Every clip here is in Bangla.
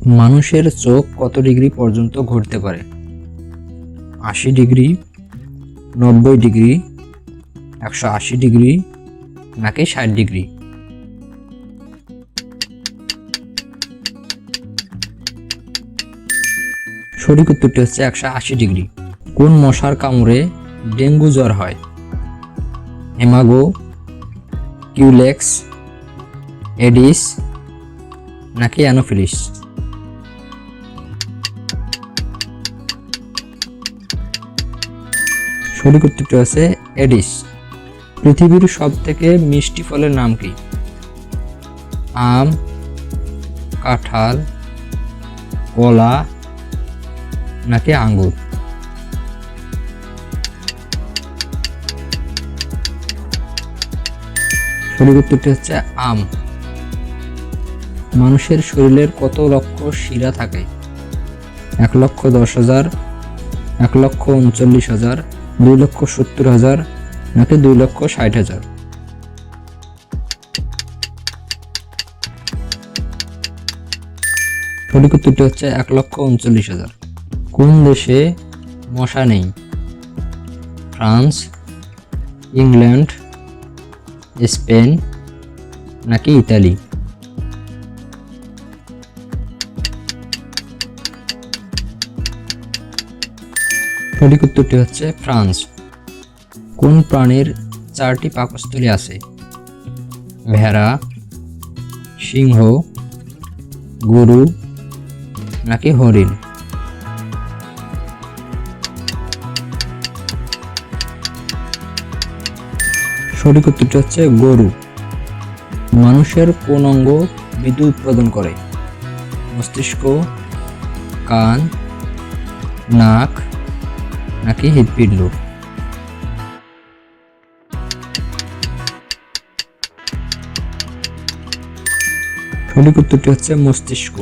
মানুষের চোখ কত ডিগ্রি পর্যন্ত ঘুরতে পারে? 80 ডিগ্রি, 90 ডিগ্রি, 180 ডিগ্রি নাকি 60 ডিগ্রি? সঠিক উত্তরটি হচ্ছে 180 ডিগ্রি। কোন মশার কামড়ে ডেঙ্গু জ্বর হয়? হেমাগো, কিউলেক্স, এডিস নাকি অ্যানোফিলিস? সঠিক উত্তরটি হচ্ছে এডিস। পৃথিবীর সবথেকে মিষ্টি ফলের নাম কি? আম, কাঁঠাল, কলা নাকি আঙ্গুর? সঠিক উত্তরটি হচ্ছে আম। মানুষের শরীরের কত লক্ষ শিরা থাকে? 1,10,000, 1,39,000, 2,70,000 নাকি 2,60,000? সঠিক উত্তরটি হচ্ছে 1,39,000। কোন দেশে মশা নেই? ফ্রান্স, ইংল্যান্ড, স্পেন নাকি ইতালি? সঠিক উত্তরটি হচ্ছে ফ্রান্স। কোন প্রাণীর 4টি পাকস্থলী আছে? ভেড়া, সিংহ, গরু নাকি হরিণ? সঠিক উত্তরটি হচ্ছে গরু। মানুষের কোন অঙ্গ বিদ্যুৎ উৎপাদন করে? মস্তিষ্ক, কান, নাক নাকি হৃৎপিণ্ড? সঠিক উত্তরটি হচ্ছে মস্তিষ্ক।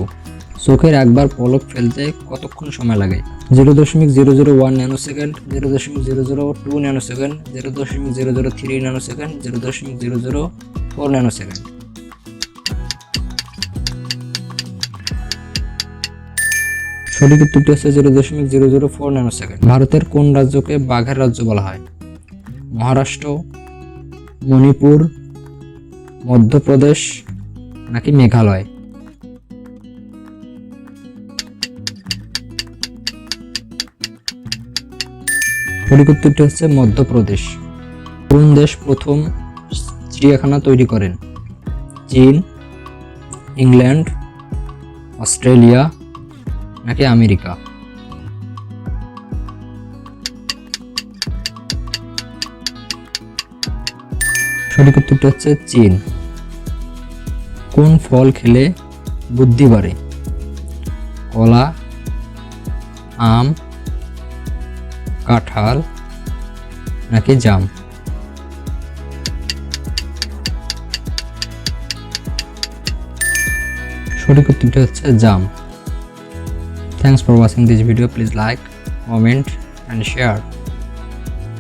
চোখের একবার পলক ফেলতে কতক্ষণ সময় লাগে? 0.001 ন্যানোসেকেন্ড, 0.002 ন্যানোসেকেন্ড, 0.003 ন্যানোসেকেন্ড, 0.004 ন্যানোসেকেন্ড? সঠিক উত্তরটি হচ্ছে 0.004 ন্যানোসেকেন্ড। ভারতের কোন রাজ্যকে বাঘের রাজ্য বলা হয়? মহারাষ্ট্র, মণিপুর, মধ্যপ্রদেশ নাকি মেঘালয়? সঠিক উত্তরটি হচ্ছে মধ্যপ্রদেশ। কোন দেশ প্রথম চিড়িয়াখানা তৈরি করেন? চীন, ইংল্যান্ড, অস্ট্রেলিয়া নাকি আমেরিকা? সঠিক উত্তরটি হচ্ছে চীন। কোন ফল খেলে বুদ্ধি বাড়ে? কলা, আম, কাঁঠাল নাকি জাম? সঠিক উত্তরটি হচ্ছে জাম। Thanks for watching this video. Please like, comment and share.